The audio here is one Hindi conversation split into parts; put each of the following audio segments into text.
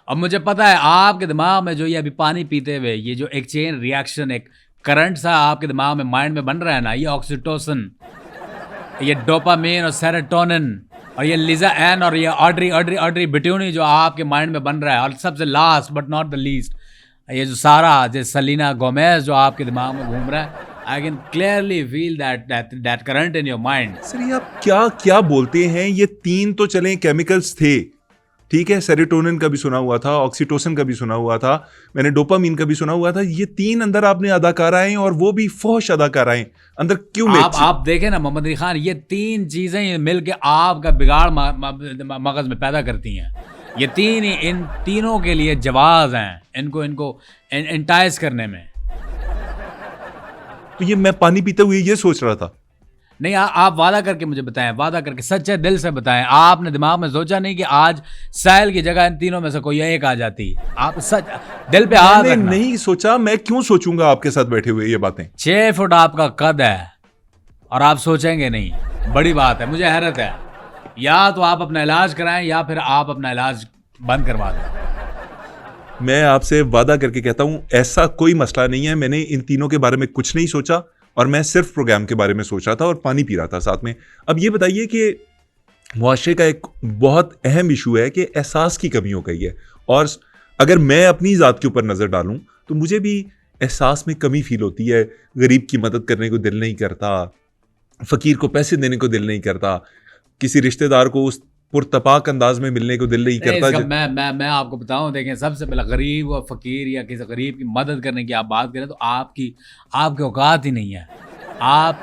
अब मुझे पता है आपके दिमाग में जो ये अभी पानी पीते हुए ये जो एक चेन रिएक्शन, एक करंट सा आपके दिमाग में, माइंड में बन रहा है ना, ये ऑक्सीटोसिन, ये डोपामिन और सेरोटोनिन और ये लिजा एन और ये ऑड्री बिट्यूनी जो आपके माइंड में बन रहा है, और सबसे last but not the least ये जो सारा जो सेलिना गोमेज जो आपके दिमाग में घूम रहा है, I can clearly feel that current in your mind. Sir ये आप क्या क्या बोलते हैं? ये 3 तो चले केमिकल्स थे, ठीक है, सेरोटोनिन का भी सुना हुआ था, ऑक्सीटोसिन का भी सुना हुआ था, मैंने डोपामीन का भी सुना हुआ था। ये 3 अंदर आपने अदाकाराएं और वो भी फौश अदाकाराएं अंदर क्यों आप देखें ना मोहम्मद अली खान, ये 3 चीजें मिलके आपका बिगाड़ मगज में पैदा करती हैं। ये इन तीनों के लिए जवाब हैं इनको इंटाइज करने में। तो ये मैं पानी पीते हुए ये सोच रहा था। नहीं, आप वादा करके मुझे बताएं, वादा करके सच्चे दिल से बताएं, आपने दिमाग में सोचा नहीं कि आज साहिल की जगह इन तीनों में से कोई एक आ जाती? आप सच दिल पे हाथ रखना। नहीं सोचा, मैं क्यों सोचूंगा आपके साथ बैठे हुए ये बातें। 6 फुट आपका कद है और आप सोचेंगे नहीं, बड़ी बात है। मुझे हैरत है, या तो आप अपना इलाज कराएं या फिर आप अपना इलाज बंद करवा दें। मैं आपसे वादा करके कहता हूं ऐसा कोई मसला नहीं है। मैंने इन तीनों के बारे में कुछ नहीं सोचा और मैं सिर्फ प्रोग्राम के बारे में सोच रहा था और पानी पी रहा था साथ में। अब ये बताइए कि मुआशरे का एक बहुत अहम इशू है कि एहसास की कमी हो गई है, और अगर मैं अपनी ज़ात के ऊपर नज़र डालूं तो मुझे भी एहसास में कमी फील होती है। गरीब की मदद करने को दिल नहीं करता, फ़कीर को पैसे देने को दिल नहीं करता, किसी रिश्तेदार को उस पुरतपाक अंदाज में मिलने को दिल नहीं करता। मैं आपको बताऊं, देखें, सबसे पहले गरीब और फकीर या किसी गरीब की मदद करने की आप बात करें तो आपकी औकात ही नहीं है। आप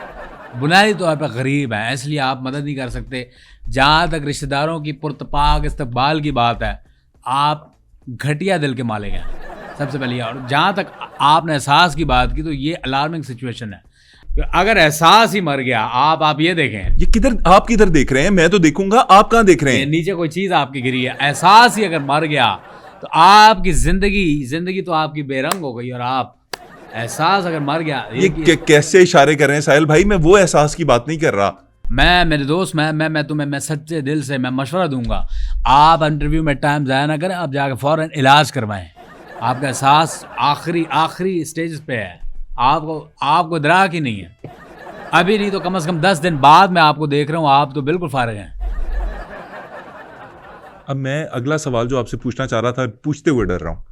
बुनियादी तौर पर गरीब हैं, इसलिए आप मदद नहीं कर सकते। जहाँ तक रिश्तेदारों की पुरतपाक इस्तकबाल की बात है, आप घटिया दिल के मालिक हैं सबसे पहले। और जहाँ तक आपने एहसास की बात की तो ये अलार्मिंग सिचुएशन है। अगर एहसास ही मर गया, आप ये देखें, ये किधर, आप किधर देख रहे हैं? मैं तो देखूंगा, आप कहां देख रहे हैं? नीचे कोई चीज आपकी गिरी है। एहसास ही अगर मर गया तो आपकी जिंदगी तो आपकी बेरंग हो गई। और आप एहसास अगर मर गया, ये कैसे इशारे कर रहे हैं साहिल भाई? मैं वो एहसास की बात नहीं कर रहा। मेरे दोस्त, मैं तुम्हें सच्चे दिल से मैं मशवरा दूंगा, आप इंटरव्यू में टाइम ज़ाया ना करें, आप जाकर फौरन इलाज करवाएं। आपका एहसास आखिरी स्टेज पे है, आपको इदराक ही नहीं है अभी। नहीं तो कम से कम 10 दिन बाद मैं आपको देख रहा हूँ, आप तो बिल्कुल फारिग हैं। अब मैं अगला सवाल जो आपसे पूछना चाह रहा था पूछते हुए डर रहा हूँ।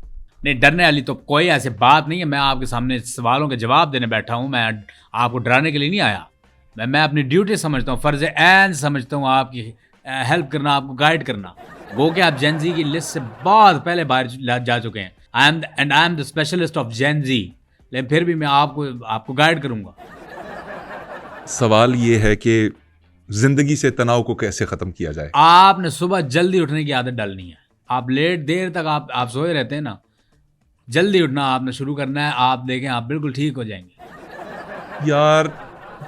नहीं, डरने वाली तो कोई ऐसी बात नहीं है। मैं आपके सामने सवालों के जवाब देने बैठा हूँ, मैं आपको डराने के लिए नहीं आया। मैं अपनी ड्यूटी समझता हूँ, फ़र्ज़ ऐन समझता हूँ आपकी हेल्प करना, आपको गाइड करना। वो कि आप जेन ज़ी की लिस्ट से बहुत पहले बाहर जा चुके हैं। I am the specialist of Gen Z, लेकिन फिर भी मैं आपको गाइड करूँगा। सवाल ये है कि जिंदगी से तनाव को कैसे खत्म किया जाए? आपने सुबह जल्दी उठने की आदत डालनी है। आप देर तक आप सोए रहते हैं ना, जल्दी उठना आपने शुरू करना है। आप देखें, आप बिल्कुल ठीक हो जाएंगे। यार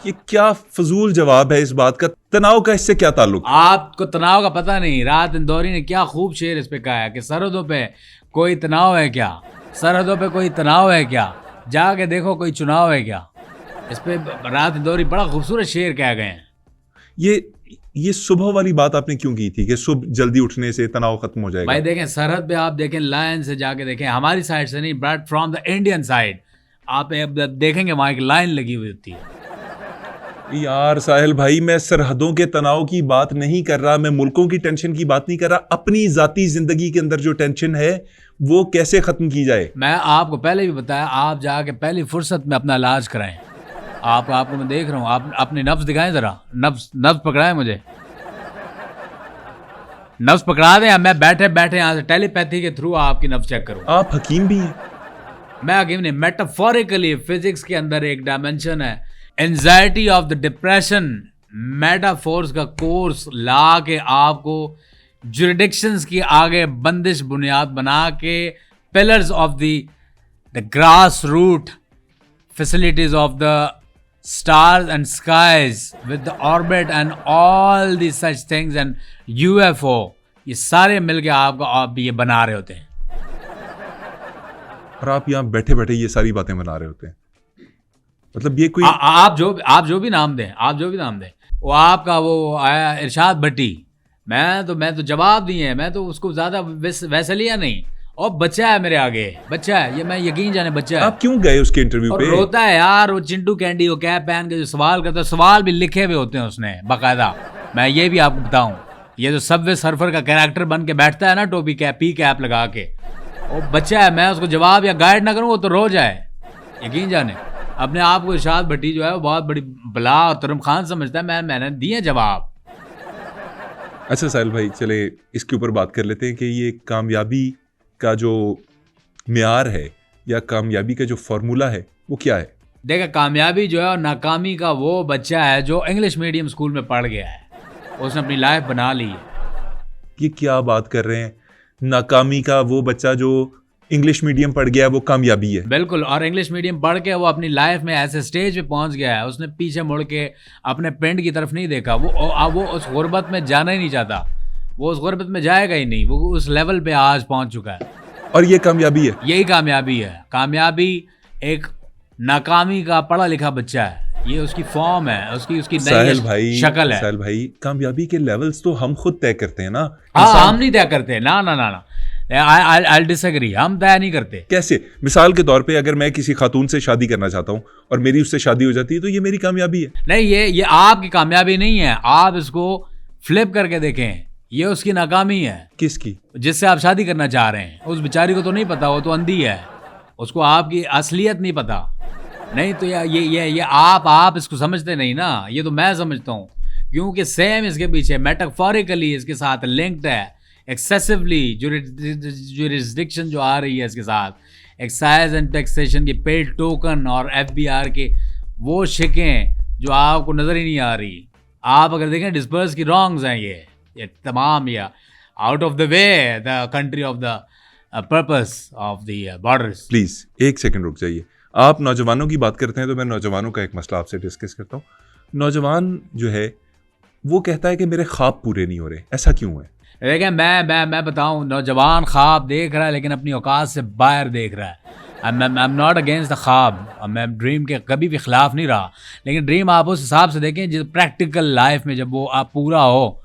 ये क्या फजूल जवाब है इस बात का? तनाव का इससे क्या ताल्लुक? आपको तनाव का पता नहीं। रात इंदौरी ने क्या खूब शेर इस पे कहा है कि सरहदों पे कोई तनाव है क्या, सरहदों पे कोई तनाव है क्या, जाके देखो कोई चुनाव है क्या। इस पे रात इंदौरी बड़ा खूबसूरत शेर कह गए हैं। ये सुबह वाली बात आपने क्यों की थी कि सुबह जल्दी उठने से तनाव खत्म हो जाएगा? भाई देखें, सरहद पे आप देखें, लाइन से जाके देखें, हमारी साइड से नहीं, but from the Indian side आप देखेंगे वहां एक लाइन लगी हुई होती है। यार साहिल भाई, मैं सरहदों के तनाव की बात नहीं कर रहा, मैं मुल्कों की टेंशन की बात नहीं कर रहा। अपनी जाती जिंदगी के अंदर जो टेंशन है वो कैसे खत्म की जाए? मैं आपको पहले भी बताया, आप जाके पहली फुर्सत में अपना इलाज कराएं। आपको मैं देख रहा हूँ, आप अपनी नब्ज दिखाएं जरा, नब्ज पकड़ाएं मुझे, नब्ज पकड़ा दें। मैं बैठे यहाँ से टेलीपैथी के थ्रू आपकी नब्ज चेक करूँ। आप हकीम भी हैं? मैं हकीम नहीं, मेटाफोरिकली फिजिक्स के अंदर एक डायमेंशन है, anxiety of the depression. Metaphors का कोर्स ला के आपको जुरिडिक्शंस की आगे बंदिश बुनियाद बना के pillars of the grass root facilities of the stars and skies with the orbit and all these such things and UFO, ये सारे मिलके आपको आप ये बना रहे होते हैं। और आप यहाँ बैठे बैठे ये सारी बातें बना रहे होते हैं? मतलब ये कोई आप जो भी नाम दें, वो आपका वो आया इरशाद भट्टी, मैं तो जवाब दिए हैं, मैं तो उसको ज्यादा वैसे लिया नहीं। और बच्चा है मेरे आगे, बच्चा है ये, मैं यकीन जाने बच्चा है। आप क्यों गए उसके इंटरव्यू और पे? रोता है यार वो चिंटू कैंडी, वो कैप पहन के जो सवाल करता है, सवाल भी लिखे हुए होते हैं उसने बाकायदा। मैं ये भी आपको बताऊं, ये जो सबवे सर्फर का कैरेक्टर बन के बैठता है ना, टोपी कैप पी कैप लगा के, वो बच्चा है। मैं उसको जवाब या गाइड ना करूं वो तो रो जाए, यकीन जाने। अपने आप को इरशाद भट्टी जो है वो बहुत बड़ी बला और तुरम खान समझता है। मैंने दिए जवाब। अच्छा साहिल भाई, चले इसके ऊपर बात कर लेते हैं कि ये कामयाबी का जो म्यार है या कामयाबी का जो फार्मूला है वो क्या है? देखा, कामयाबी जो है और नाकामी का वो बच्चा है जो इंग्लिश मीडियम स्कूल में पढ़ गया है, उसने अपनी लाइफ बना ली है। ये क्या बात कर रहे हैं? नाकामी का वो बच्चा जो इंग्लिश मीडियम पढ़ गया है वो कामयाबी है? बिल्कुल, और इंग्लिश मीडियम पढ़ के वो अपनी लाइफ में ऐसे स्टेज पे पहुंच गया है, उसने पीछे मुड़ के अपने पिंड की तरफ नहीं देखा। वो उस गुर्बत में जाना ही नहीं चाहता, वो उस गुर्बत में जाएगा ही नहीं, वो उस लेवल पे आज पहुंच चुका है। और ये कामयाबी है? यही कामयाबी है। कामयाबी एक नाकामी का पढ़ा लिखा बच्चा है, ये उसकी फॉर्म है, उसकी साहिल नई भाई, शक्ल है। साहिल भाई, कामयाबी के लेवल्स तो हम खुद तय करते हैं ना। हाँ, हम नहीं तय करते, ना ना ना ना, आई डिसएग्री, हम तय नहीं करते। कैसे? मिसाल के तौर पे अगर मैं किसी खातून से शादी करना चाहता हूँ और मेरी उससे शादी हो जाती है तो ये मेरी कामयाबी है? नहीं, ये आपकी कामयाबी नहीं है। आप इसको फ्लिप करके देखें, ये उसकी नाकामी है। किसकी? जिससे आप शादी करना चाह रहे हैं, उस बेचारी को तो नहीं पता, वो तो अंधी है, उसको आपकी असलियत नहीं पता। नहीं तो ये आप इसको समझते नहीं ना, ये तो मैं समझता हूँ, क्योंकि सेम इसके पीछे मेटाफोरिकली इसके साथ लिंक्ड है एक्सेसिवली जुरिस्डिक्शन जो आ रही है इसके साथ, एक्साइज एंड टैक्सेशन के पेड टोकन और एफबीआर के वो शिकें जो आपको नजर ही नहीं आ रही। आप अगर देखें डिस्पर्स की रॉन्ग्स हैं ये तमाम, या out of the way the country of the purpose of the borders. Please एक सेकंड रुक जाइए। आप नौजवानों की बात करते हैं तो मैं नौजवानों का एक मसला आपसे डिस्कस करता हूँ। नौजवान जो है वो कहता है कि मेरे ख्वाब पूरे नहीं हो रहे, ऐसा क्यों है? देखिए, मैं बताऊं, नौजवान ख्वाब देख रहा है लेकिन अपनी औकात से बाहर देख रहा है। I am not against the ख्वाब, मैं ड्रीम के कभी भी खिलाफ नहीं रहा, लेकिन ड्रीम आप उस हिसाब से देखें जिस प्रैक्टिकल लाइफ में जब वो आप पूरा हो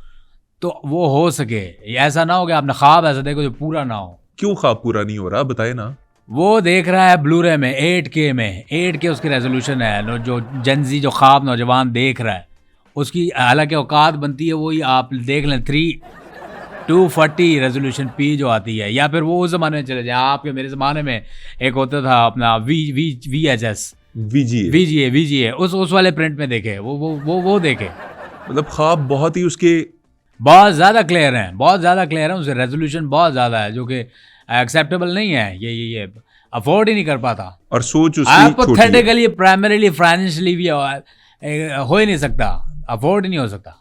तो वो हो सके। ऐसा ना हो कि आपने ख्वाब ऐसा देखो जो पूरा ना हो। क्यों ख्वाब पूरा नहीं हो रहा, बताए ना। वो देख रहा है ब्लूरे में 8K में, 8K उसकी रेजोल्यूशन है। जो जनजी जो ख्वाब नौजवान देख रहा है उसकी हालांकि औकात बनती है वही, आप देख लें 240 रेजोल्यूशन पी जो आती है, या फिर वो उस ज़माने में चले जाए। आपके मेरे ज़माने में एक होता था अपना VHS VGA, उस वाले प्रिंट में देखे, वो देखे। मतलब ख्वाब बहुत ही उसके बहुत ज़्यादा क्लियर हैं, बहुत ज़्यादा क्लियर है, उससे रेजोल्यूशन बहुत ज़्यादा है जो कि एक्सेप्टेबल नहीं है। ये अफोर्ड ही नहीं कर पाता, और सोच उसकी हाइपोथेटिकली प्राइमरीली फाइनेंशियली भी हो ही नहीं सकता, अफोर्ड ही नहीं हो सकता।